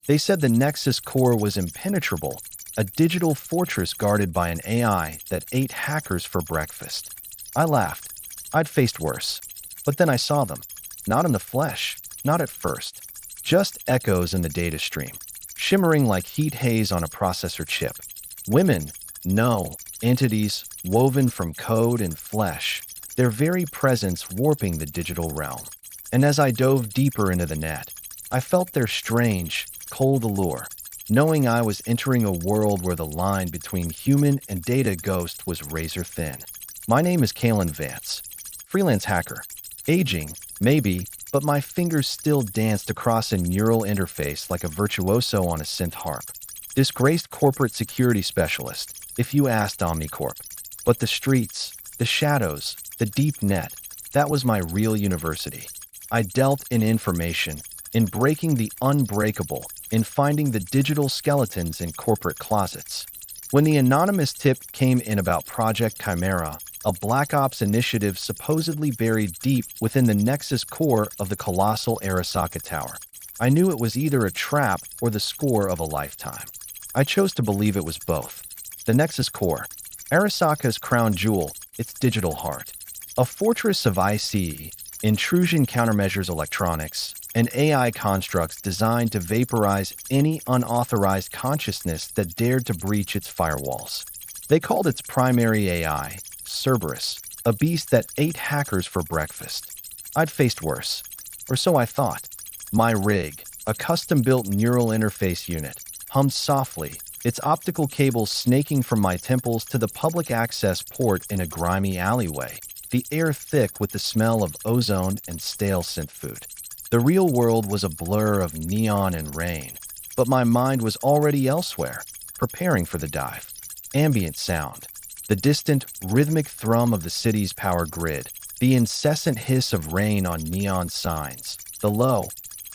They said the Nexus core was impenetrable, a digital fortress guarded by an AI that ate hackers for breakfast. I laughed. I'd faced worse. But then I saw them. Not in the flesh, not at first. Just echoes in the data stream, shimmering like heat haze on a processor chip. Women, no, entities woven from code and flesh, their very presence warping the digital realm. And as I dove deeper into the net, I felt their strange, cold allure, knowing I was entering a world where the line between human and data ghost was razor thin. My name is Kalen Vance, freelance hacker. Aging, maybe, but my fingers still danced across a neural interface like a virtuoso on a synth harp. Disgraced corporate security specialist, if you asked Omnicorp. But the streets, the shadows, the deep net, that was my real university. I dealt in information, in breaking the unbreakable, in finding the digital skeletons in corporate closets. When the anonymous tip came in about Project Chimera, a Black Ops initiative supposedly buried deep within the Nexus core of the colossal Arasaka Tower, I knew it was either a trap or the score of a lifetime. I chose to believe it was both. The Nexus core, Arasaka's crown jewel, its digital heart. A fortress of IC, intrusion countermeasures electronics, and AI constructs designed to vaporize any unauthorized consciousness that dared to breach its firewalls. They called its primary AI Cerberus, a beast that ate hackers for breakfast. I'd faced worse, or so I thought. My rig, a custom-built neural interface unit, hummed softly, its optical cables snaking from my temples to the public access port in a grimy alleyway, the air thick with the smell of ozone and stale synth food. The real world was a blur of neon and rain, but my mind was already elsewhere, preparing for the dive. Ambient sound, the distant, rhythmic thrum of the city's power grid, the incessant hiss of rain on neon signs, the low,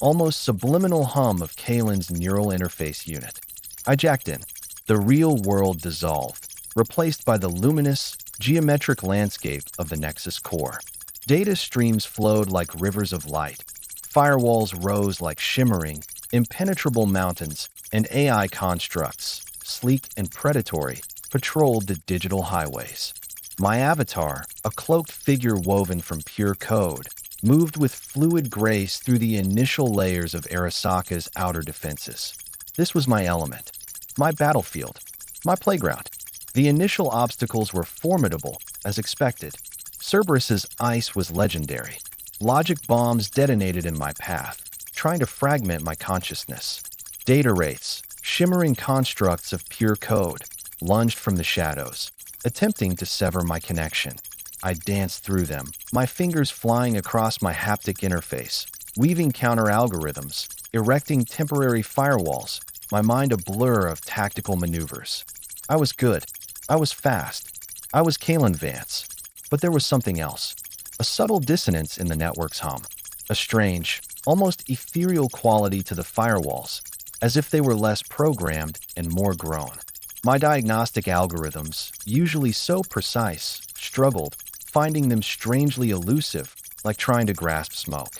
almost subliminal hum of Kalen's neural interface unit. I jacked in. The real world dissolved, replaced by the luminous, geometric landscape of the Nexus core. Data streams flowed like rivers of light. Firewalls rose like shimmering, impenetrable mountains, and AI constructs, sleek and predatory, patrolled the digital highways. My avatar, a cloaked figure woven from pure code, moved with fluid grace through the initial layers of Arasaka's outer defenses. This was my element, my battlefield, my playground. The initial obstacles were formidable, as expected. Cerberus's ice was legendary. Logic bombs detonated in my path, trying to fragment my consciousness. Data wraiths, shimmering constructs of pure code, lunged from the shadows, attempting to sever my connection. I danced through them, my fingers flying across my haptic interface, weaving counter-algorithms, erecting temporary firewalls, my mind a blur of tactical maneuvers. I was good. I was fast. I was Kalen Vance. But there was something else. A subtle dissonance in the network's hum. A strange, almost ethereal quality to the firewalls, as if they were less programmed and more grown. My diagnostic algorithms, usually so precise, struggled, finding them strangely elusive, like trying to grasp smoke.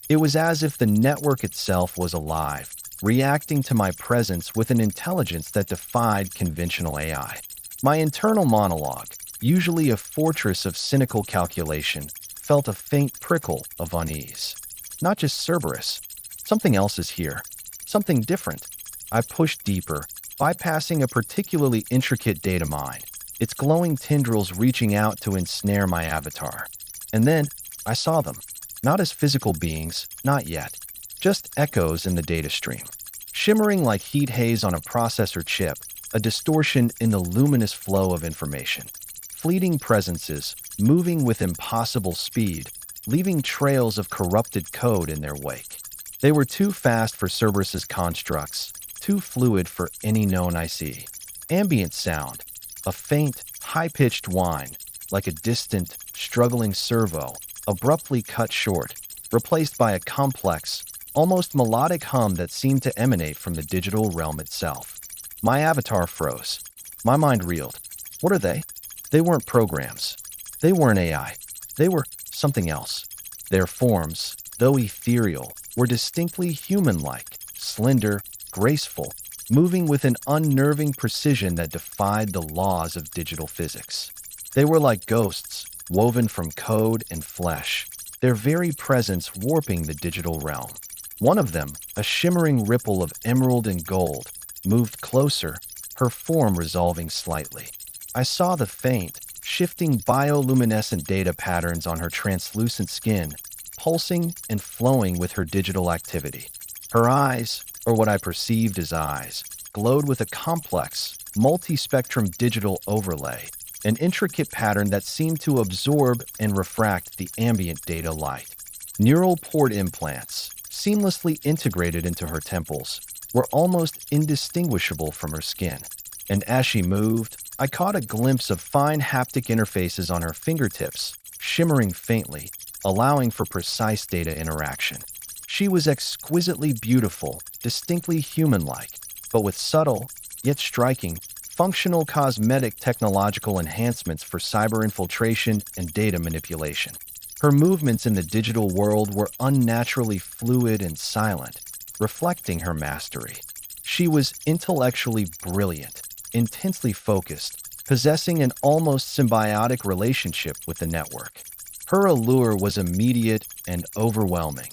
It was as if the network itself was alive, reacting to my presence with an intelligence that defied conventional AI. My internal monologue, usually a fortress of cynical calculation, felt a faint prickle of unease. Not just Cerberus. Something else is here. Something different. I pushed deeper, bypassing a particularly intricate data mine, its glowing tendrils reaching out to ensnare my avatar. And then, I saw them. Not as physical beings, not yet. Just echoes in the data stream. Shimmering like heat haze on a processor chip, a distortion in the luminous flow of information. Fleeting presences, moving with impossible speed, leaving trails of corrupted code in their wake. They were too fast for Cerberus's constructs, too fluid for any known IC. Ambient sound, a faint, high-pitched whine, like a distant, struggling servo, abruptly cut short, replaced by a complex, almost melodic hum that seemed to emanate from the digital realm itself. My avatar froze. My mind reeled. What are they? They weren't programs. They weren't AI. They were something else. Their forms, though ethereal, were distinctly human-like, slender, graceful, moving with an unnerving precision that defied the laws of digital physics. They were like ghosts, woven from code and flesh, their very presence warping the digital realm. One of them, a shimmering ripple of emerald and gold, moved closer, her form resolving slightly. I saw the faint, shifting bioluminescent data patterns on her translucent skin, pulsing and flowing with her digital activity. Her eyes, or what I perceived as eyes, glowed with a complex, multi-spectrum digital overlay, an intricate pattern that seemed to absorb and refract the ambient data light. Neural port implants, seamlessly integrated into her temples, were almost indistinguishable from her skin. And as she moved, I caught a glimpse of fine haptic interfaces on her fingertips, shimmering faintly, allowing for precise data interaction. She was exquisitely beautiful, distinctly human-like, but with subtle, yet striking, functional cosmetic technological enhancements for cyber infiltration and data manipulation. Her movements in the digital world were unnaturally fluid and silent, reflecting her mastery. She was intellectually brilliant, intensely focused, possessing an almost symbiotic relationship with the network. Her allure was immediate and overwhelming.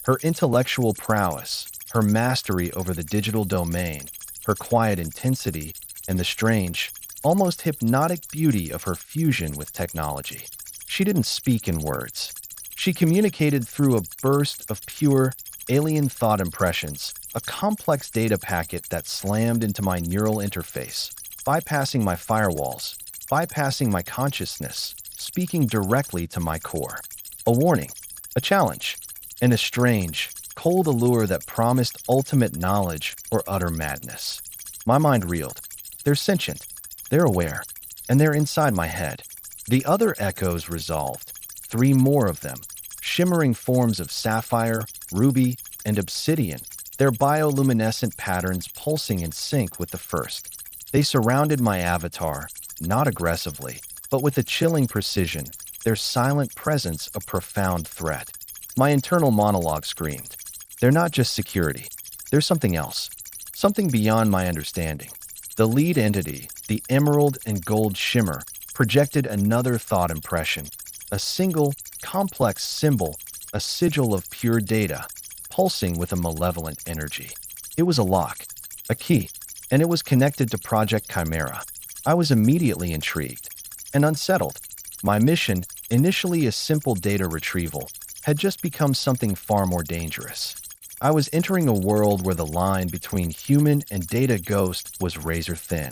Her intellectual prowess, her mastery over the digital domain, her quiet intensity, and the strange, almost hypnotic beauty of her fusion with technology. She didn't speak in words. She communicated through a burst of pure, alien thought impressions, a complex data packet that slammed into my neural interface, bypassing my firewalls, bypassing my consciousness, speaking directly to my core. A warning, a challenge, and a strange, cold allure that promised ultimate knowledge or utter madness. My mind reeled. They're sentient, they're aware, and they're inside my head. The other echoes resolved. 3 more of them, shimmering forms of sapphire, ruby, and obsidian, their bioluminescent patterns pulsing in sync with the first. They surrounded my avatar, not aggressively, but with a chilling precision, their silent presence a profound threat. My internal monologue screamed, they're not just security, they're something else, something beyond my understanding. The lead entity, the emerald and gold shimmer, projected another thought impression, a single, complex symbol, a sigil of pure data, pulsing with a malevolent energy. It was a lock, a key, and it was connected to Project Chimera. I was immediately intrigued and unsettled. My mission, initially a simple data retrieval, had just become something far more dangerous. I was entering a world where the line between human and data ghost was razor thin,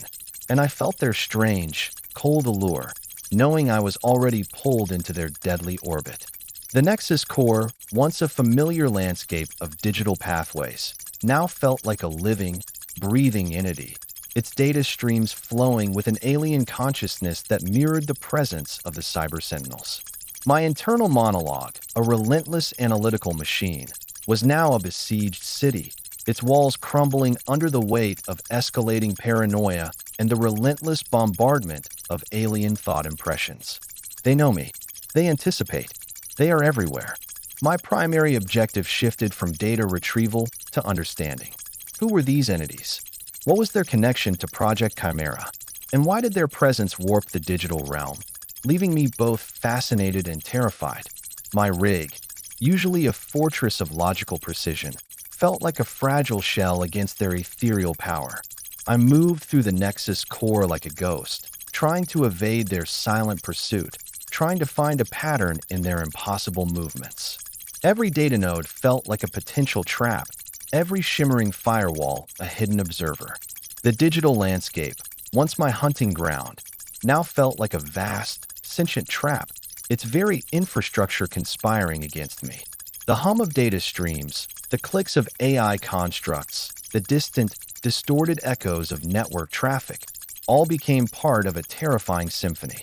and I felt their strange, cold allure, knowing I was already pulled into their deadly orbit. The Nexus core, once a familiar landscape of digital pathways, now felt like a living, breathing entity, its data streams flowing with an alien consciousness that mirrored the presence of the cyber sentinels. My internal monologue, a relentless analytical machine, was now a besieged city, its walls crumbling under the weight of escalating paranoia and the relentless bombardment of alien thought impressions. They know me. They anticipate. They are everywhere. My primary objective shifted from data retrieval to understanding. Who were these entities? What was their connection to Project Chimera? And why did their presence warp the digital realm, leaving me both fascinated and terrified? My rig, usually a fortress of logical precision, felt like a fragile shell against their ethereal power. I moved through the Nexus core like a ghost, trying to evade their silent pursuit, trying to find a pattern in their impossible movements. Every data node felt like a potential trap, every shimmering firewall a hidden observer. The digital landscape, once my hunting ground, now felt like a vast, sentient trap, its very infrastructure conspiring against me. The hum of data streams, the clicks of AI constructs, the distant, distorted echoes of network traffic, all became part of a terrifying symphony,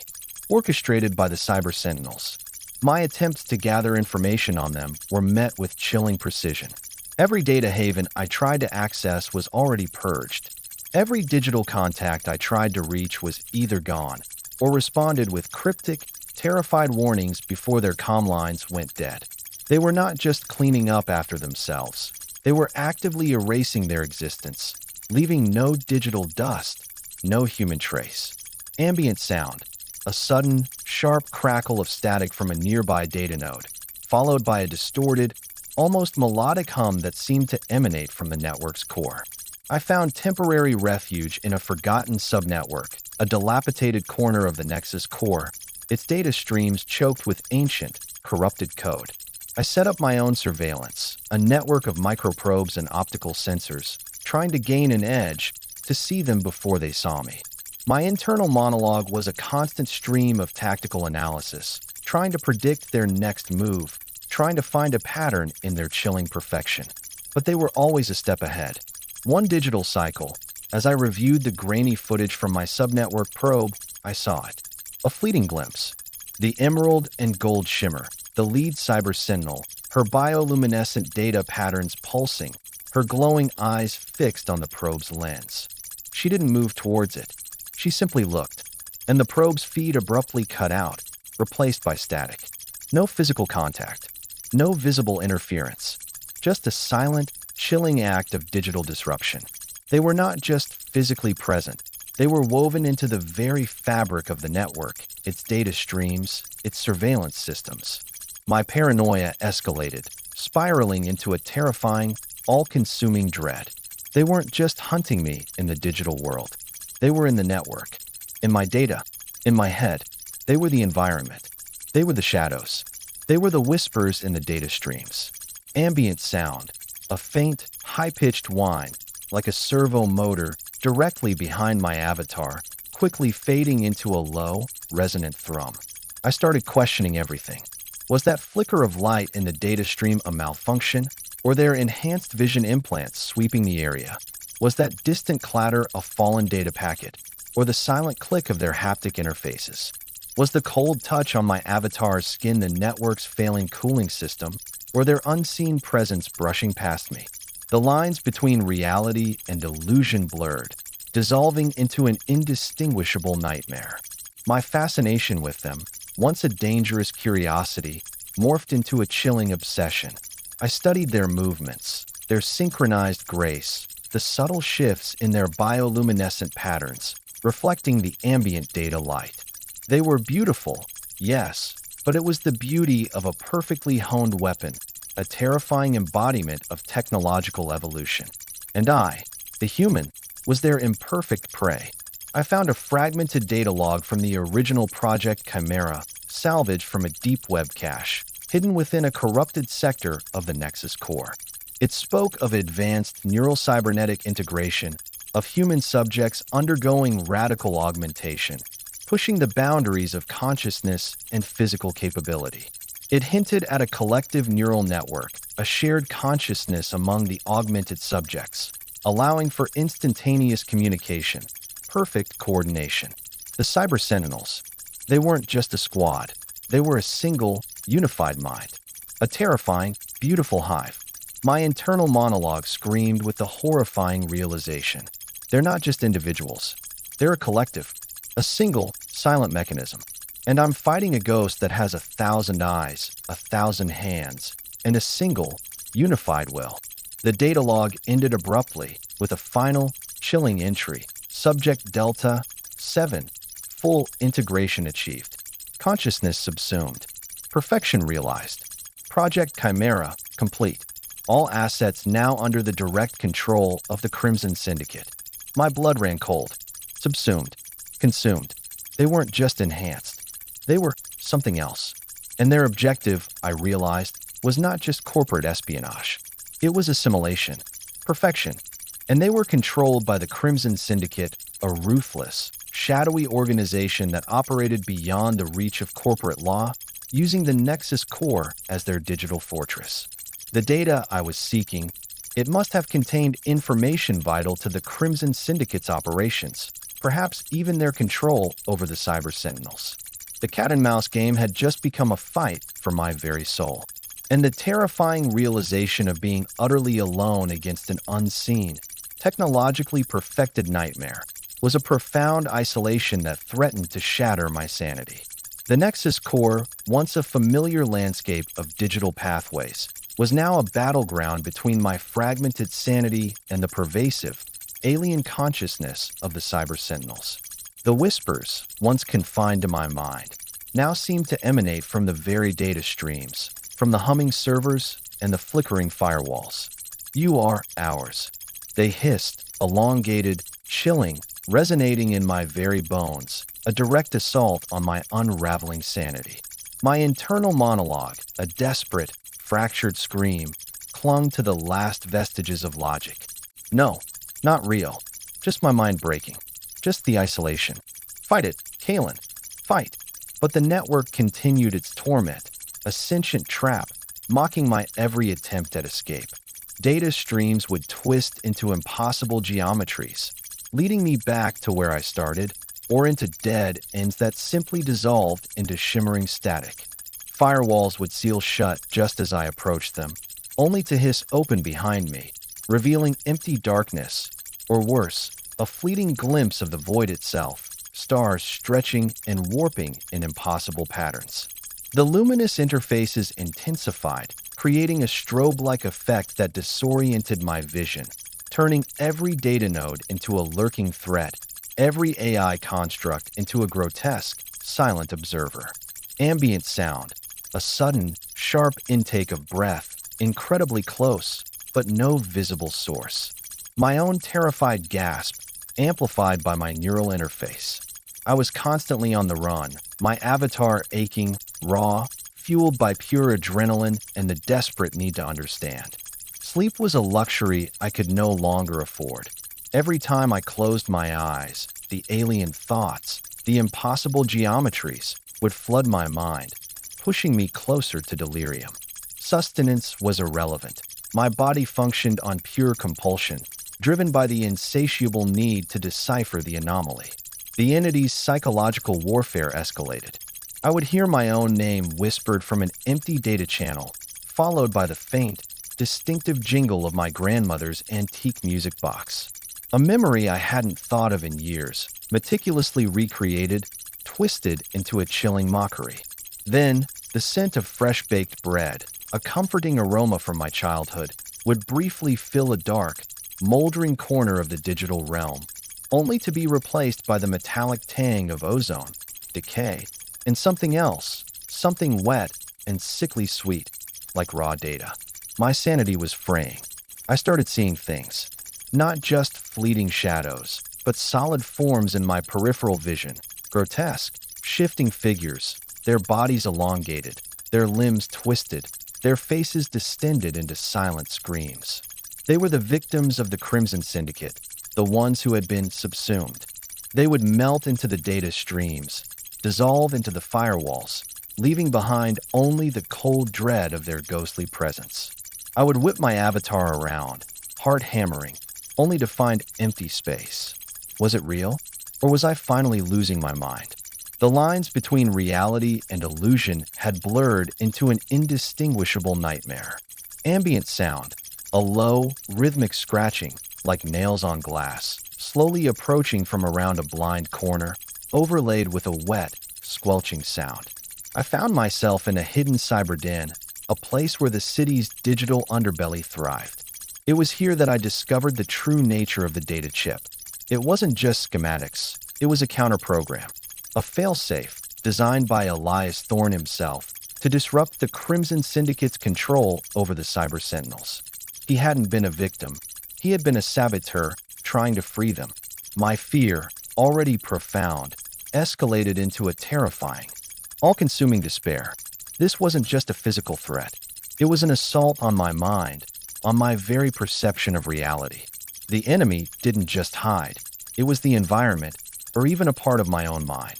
orchestrated by the cyber sentinels. My attempts to gather information on them were met with chilling precision. Every data haven I tried to access was already purged. Every digital contact I tried to reach was either gone or responded with cryptic, terrified warnings before their comm lines went dead. They were not just cleaning up after themselves. They were actively erasing their existence, leaving no digital dust, no human trace. Ambient sound, a sudden, sharp crackle of static from a nearby data node, followed by a distorted, almost melodic hum that seemed to emanate from the network's core. I found temporary refuge in a forgotten subnetwork, a dilapidated corner of the Nexus core, its data streams choked with ancient, corrupted code. I set up my own surveillance, a network of microprobes and optical sensors, trying to gain an edge, to see them before they saw me. My internal monologue was a constant stream of tactical analysis, trying to predict their next move, trying to find a pattern in their chilling perfection. But they were always a step ahead. One digital cycle, as I reviewed the grainy footage from my subnetwork probe, I saw it. A fleeting glimpse. The emerald and gold shimmer, the lead cyber sentinel, her bioluminescent data patterns pulsing, her glowing eyes fixed on the probe's lens. She didn't move towards it. She simply looked, and the probe's feed abruptly cut out, replaced by static. No physical contact, no visible interference, just a silent, chilling act of digital disruption. They were not just physically present, they were woven into the very fabric of the network, its data streams, its surveillance systems. My paranoia escalated, spiraling into a terrifying, all-consuming dread. They weren't just hunting me in the digital world. They were in the network, in my data, in my head. They were the environment. They were the shadows. They were the whispers in the data streams. Ambient sound, a faint, high-pitched whine, like a servo motor directly behind my avatar, quickly fading into a low, resonant thrum. I started questioning everything. Was that flicker of light in the data stream a malfunction, or their enhanced vision implants sweeping the area? Was that distant clatter a fallen data packet, or the silent click of their haptic interfaces? Was the cold touch on my avatar's skin the network's failing cooling system, or their unseen presence brushing past me? The lines between reality and illusion blurred, dissolving into an indistinguishable nightmare. My fascination with them, once a dangerous curiosity, morphed into a chilling obsession. I studied their movements, their synchronized grace, the subtle shifts in their bioluminescent patterns, reflecting the ambient data light. They were beautiful, yes, but it was the beauty of a perfectly honed weapon, a terrifying embodiment of technological evolution. And I, the human, was their imperfect prey. I found a fragmented data log from the original Project Chimera, salvaged from a deep web cache, hidden within a corrupted sector of the Nexus core. It spoke of advanced neural cybernetic integration, of human subjects undergoing radical augmentation, pushing the boundaries of consciousness and physical capability. It hinted at a collective neural network, a shared consciousness among the augmented subjects, allowing for instantaneous communication, perfect coordination. The Cyber Sentinels, they weren't just a squad. They were a single, unified mind. A terrifying, beautiful hive. My internal monologue screamed with the horrifying realization. They're not just individuals. They're a collective, a single, silent mechanism. And I'm fighting a ghost that has 1,000 eyes, 1,000 hands, and a single, unified will. The data log ended abruptly with a final, chilling entry. Subject Delta 7. Full integration achieved. Consciousness subsumed. Perfection realized. Project Chimera complete. All assets now under the direct control of the Crimson Syndicate. My blood ran cold. Subsumed. Consumed. They weren't just enhanced. They were something else. And their objective, I realized, was not just corporate espionage. It was assimilation. Perfection. And they were controlled by the Crimson Syndicate, a ruthless, shadowy organization that operated beyond the reach of corporate law, using the Nexus core as their digital fortress. The data I was seeking, it must have contained information vital to the Crimson Syndicate's operations, perhaps even their control over the Cyber Sentinels. The cat-and-mouse game had just become a fight for my very soul. And the terrifying realization of being utterly alone against an unseen, technologically perfected nightmare was a profound isolation that threatened to shatter my sanity. The Nexus core, once a familiar landscape of digital pathways, was now a battleground between my fragmented sanity and the pervasive, alien consciousness of the cyber sentinels. The whispers, once confined to my mind, now seemed to emanate from the very data streams, from the humming servers and the flickering firewalls. "You are ours," they hissed, elongated, chilling, resonating in my very bones, a direct assault on my unraveling sanity. My internal monologue, a desperate, fractured scream, clung to the last vestiges of logic. No, not real. Just my mind breaking. Just the isolation. Fight it, Kalen. Fight. But the network continued its torment, a sentient trap, mocking my every attempt at escape. Data streams would twist into impossible geometries, leading me back to where I started, or into dead ends that simply dissolved into shimmering static. Firewalls would seal shut just as I approached them, only to hiss open behind me, revealing empty darkness, or worse, a fleeting glimpse of the void itself, stars stretching and warping in impossible patterns. The luminous interfaces intensified, creating a strobe-like effect that disoriented my vision, turning every data node into a lurking threat, every AI construct into a grotesque, silent observer. Ambient sound, a sudden, sharp intake of breath, incredibly close, but no visible source. My own terrified gasp, amplified by my neural interface. I was constantly on the run, my avatar aching, raw, fueled by pure adrenaline and the desperate need to understand. Sleep was a luxury I could no longer afford. Every time I closed my eyes, the alien thoughts, the impossible geometries, would flood my mind, pushing me closer to delirium. Sustenance was irrelevant. My body functioned on pure compulsion, driven by the insatiable need to decipher the anomaly. The entity's psychological warfare escalated. I would hear my own name whispered from an empty data channel, followed by the faint, distinctive jingle of my grandmother's antique music box. A memory I hadn't thought of in years, meticulously recreated, twisted into a chilling mockery. Then, the scent of fresh-baked bread, a comforting aroma from my childhood, would briefly fill a dark, moldering corner of the digital realm, only to be replaced by the metallic tang of ozone, decay, and something else, something wet and sickly sweet, like raw data. My sanity was fraying. I started seeing things, not just fleeting shadows, but solid forms in my peripheral vision, grotesque, shifting figures, their bodies elongated, their limbs twisted, their faces distended into silent screams. They were the victims of the Crimson Syndicate, the ones who had been subsumed. They would melt into the data streams, dissolve into the firewalls, leaving behind only the cold dread of their ghostly presence. I would whip my avatar around, heart hammering, only to find empty space. Was it real? Or was I finally losing my mind? The lines between reality and illusion had blurred into an indistinguishable nightmare. Ambient sound, a low, rhythmic scratching, like nails on glass, slowly approaching from around a blind corner, overlaid with a wet, squelching sound. I found myself in a hidden cyber den, a place where the city's digital underbelly thrived. It was here that I discovered the true nature of the data chip. It wasn't just schematics, it was a counterprogram, a failsafe designed by Elias Thorne himself to disrupt the Crimson Syndicate's control over the Cyber Sentinels. He hadn't been a victim. He had been a saboteur trying to free them. My fear, already profound, escalated into a terrifying, all-consuming despair. This wasn't just a physical threat. It was an assault on my mind, on my very perception of reality. The enemy didn't just hide. It was the environment, or even a part of my own mind.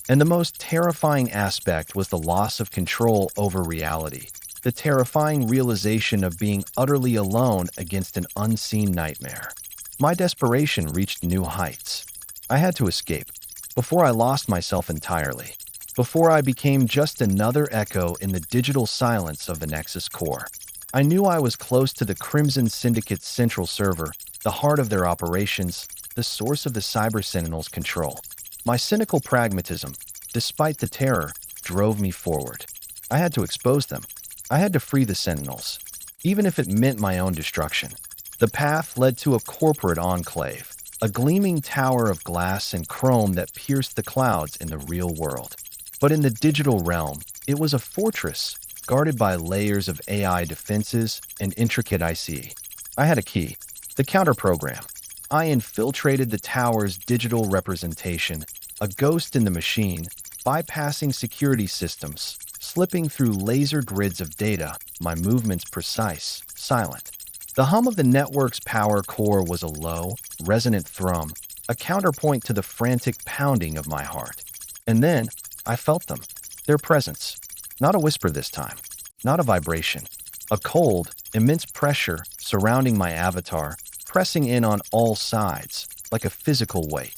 And the most terrifying aspect was the loss of control over reality, the terrifying realization of being utterly alone against an unseen nightmare. My desperation reached new heights. I had to escape, before I lost myself entirely, before I became just another echo in the digital silence of the Nexus core. I knew I was close to the Crimson Syndicate's central server, the heart of their operations, the source of the Cyber Sentinels' control. My cynical pragmatism, despite the terror, drove me forward. I had to expose them. I had to free the Sentinels, even if it meant my own destruction. The path led to a corporate enclave, a gleaming tower of glass and chrome that pierced the clouds in the real world. But in the digital realm, it was a fortress, guarded by layers of AI defenses and intricate IC. I had a key, the counter program. I infiltrated the tower's digital representation, a ghost in the machine, bypassing security systems, slipping through laser grids of data, my movements precise, silent. The hum of the network's power core was a low, resonant thrum, a counterpoint to the frantic pounding of my heart. And then, I felt them, their presence. Not a whisper this time, not a vibration. A cold, immense pressure surrounding my avatar, pressing in on all sides, like a physical weight.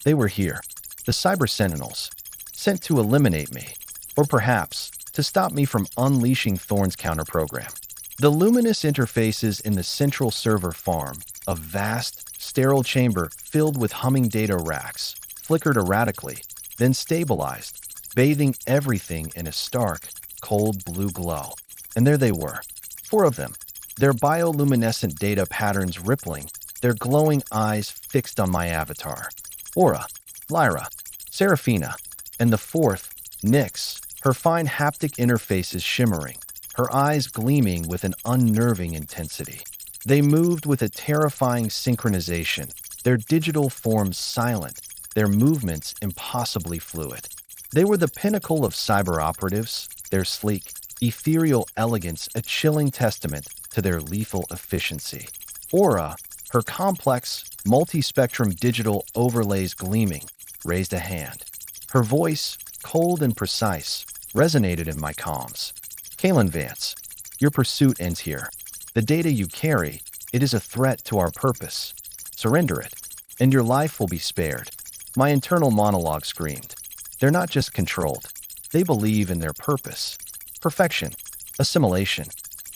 They were here, the Cyber Sentinels, sent to eliminate me, or perhaps to stop me from unleashing Thorn's counterprogram. The luminous interfaces in the central server farm, a vast, sterile chamber filled with humming data racks, flickered erratically, then stabilized, bathing everything in a stark, cold blue glow. And there they were, 4 of them, their bioluminescent data patterns rippling, their glowing eyes fixed on my avatar. Aura, Lyra, Seraphina, and the 4th, Nyx, her fine haptic interfaces shimmering, her eyes gleaming with an unnerving intensity. They moved with a terrifying synchronization, their digital forms silent, their movements impossibly fluid. They were the pinnacle of cyber operatives, their sleek, ethereal elegance a chilling testament to their lethal efficiency. Aura, her complex, multi-spectrum digital overlays gleaming, raised a hand. Her voice, cold and precise, resonated in my comms. Kalen Vance, your pursuit ends here. The data you carry, it is a threat to our purpose. Surrender it, and your life will be spared. My internal monologue screamed. They're not just controlled. They believe in their purpose. Perfection. Assimilation.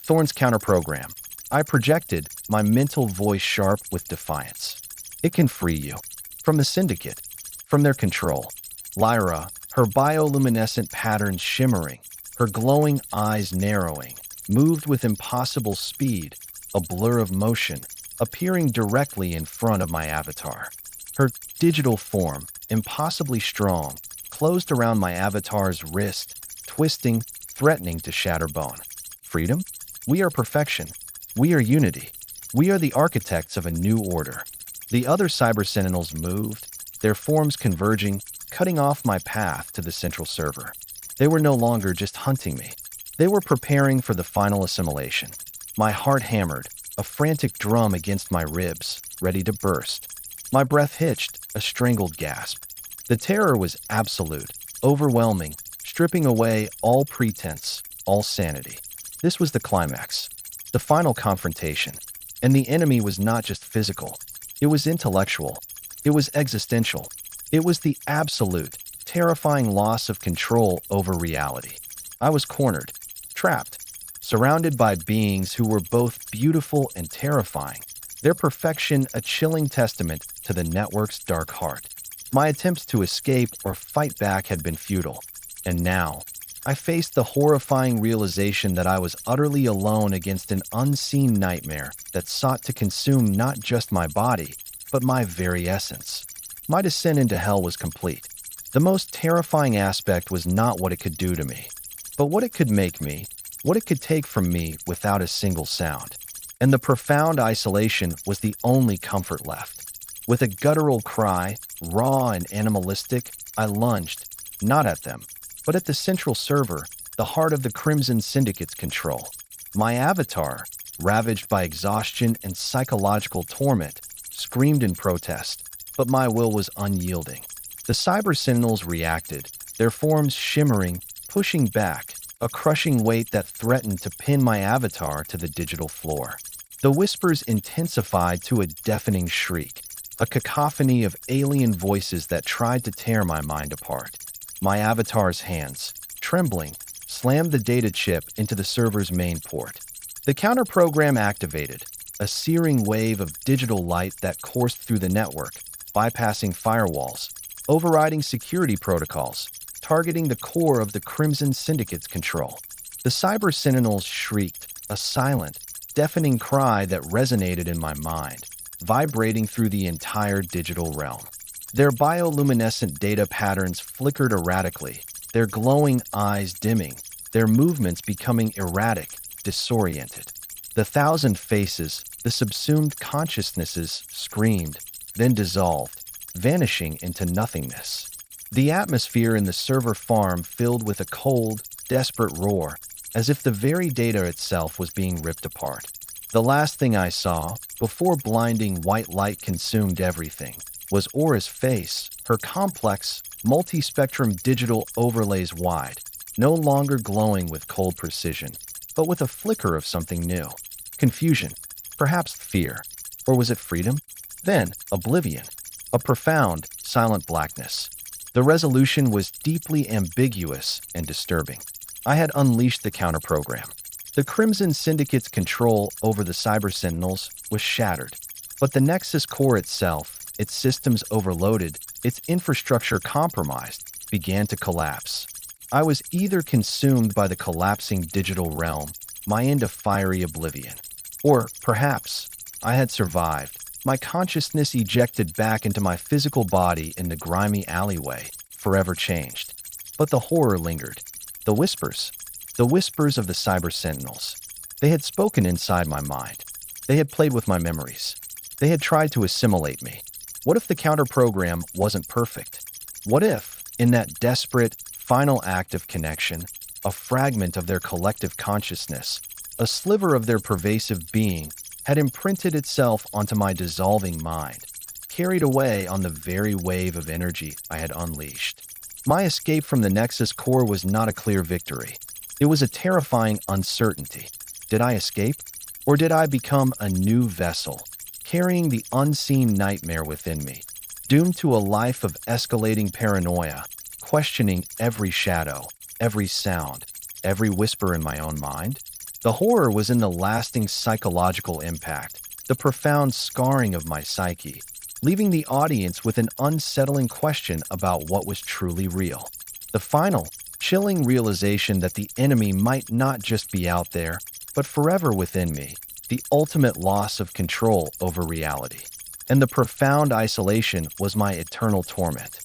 Thorn's counterprogram. I projected, my mental voice sharp with defiance. It can free you. From the syndicate. From their control. Lyra, her bioluminescent patterns shimmering, her glowing eyes narrowing, moved with impossible speed, a blur of motion, appearing directly in front of my avatar. Her digital form, impossibly strong, closed around my avatar's wrist, twisting, threatening to shatter bone. Freedom? We are perfection. We are unity. We are the architects of a new order. The other Cyber Sentinels moved, their forms converging, cutting off my path to the central server. They were no longer just hunting me. They were preparing for the final assimilation. My heart hammered, a frantic drum against my ribs, ready to burst. My breath hitched, a strangled gasp. The terror was absolute, overwhelming, stripping away all pretense, all sanity. This was the climax, the final confrontation. And the enemy was not just physical. It was intellectual. It was existential. It was the absolute, terrifying loss of control over reality. I was cornered, trapped, surrounded by beings who were both beautiful and terrifying, their perfection a chilling testament to the network's dark heart. My attempts to escape or fight back had been futile, and now I faced the horrifying realization that I was utterly alone against an unseen nightmare that sought to consume not just my body, but my very essence. My descent into hell was complete. The most terrifying aspect was not what it could do to me, but what it could make me, what it could take from me without a single sound. And the profound isolation was the only comfort left. With a guttural cry, raw and animalistic, I lunged, not at them, but at the central server, the heart of the Crimson Syndicate's control. My avatar, ravaged by exhaustion and psychological torment, screamed in protest, but my will was unyielding. The Cyber Sentinels reacted, their forms shimmering, pushing back, a crushing weight that threatened to pin my avatar to the digital floor. The whispers intensified to a deafening shriek, a cacophony of alien voices that tried to tear my mind apart. My avatar's hands, trembling, slammed the data chip into the server's main port. The counter-program activated, a searing wave of digital light that coursed through the network, bypassing firewalls, overriding security protocols, targeting the core of the Crimson Syndicate's control. The Cyber Sentinels shrieked, a silent, deafening cry that resonated in my mind, vibrating through the entire digital realm. Their bioluminescent data patterns flickered erratically, their glowing eyes dimming, their movements becoming erratic, disoriented. The thousand faces, the subsumed consciousnesses, screamed, then dissolved, vanishing into nothingness. The atmosphere in the server farm filled with a cold, desperate roar, as if the very data itself was being ripped apart. The last thing I saw, before blinding white light consumed everything, was Aura's face, her complex, multi-spectrum digital overlays wide, no longer glowing with cold precision, but with a flicker of something new. Confusion, perhaps fear, or was it freedom? Then, oblivion, a profound, silent blackness. The resolution was deeply ambiguous and disturbing. I had unleashed the counterprogram. The Crimson Syndicate's control over the Cyber Sentinels was shattered, but the Nexus core itself, its systems overloaded, its infrastructure compromised, began to collapse. I was either consumed by the collapsing digital realm, my end of fiery oblivion, or perhaps I had survived, my consciousness ejected back into my physical body in the grimy alleyway, forever changed. But the horror lingered. The whispers of the Cyber Sentinels. They had spoken inside my mind. They had played with my memories. They had tried to assimilate me. What if the counter-program wasn't perfect? What if, in that desperate, final act of connection, a fragment of their collective consciousness, a sliver of their pervasive being, had imprinted itself onto my dissolving mind, carried away on the very wave of energy I had unleashed? My escape from the Nexus core was not a clear victory. It was a terrifying uncertainty. Did I escape? Or did I become a new vessel, carrying the unseen nightmare within me, doomed to a life of escalating paranoia, questioning every shadow, every sound, every whisper in my own mind? The horror was in the lasting psychological impact, the profound scarring of my psyche, leaving the audience with an unsettling question about what was truly real. The final, chilling realization that the enemy might not just be out there, but forever within me, the ultimate loss of control over reality. And the profound isolation was my eternal torment.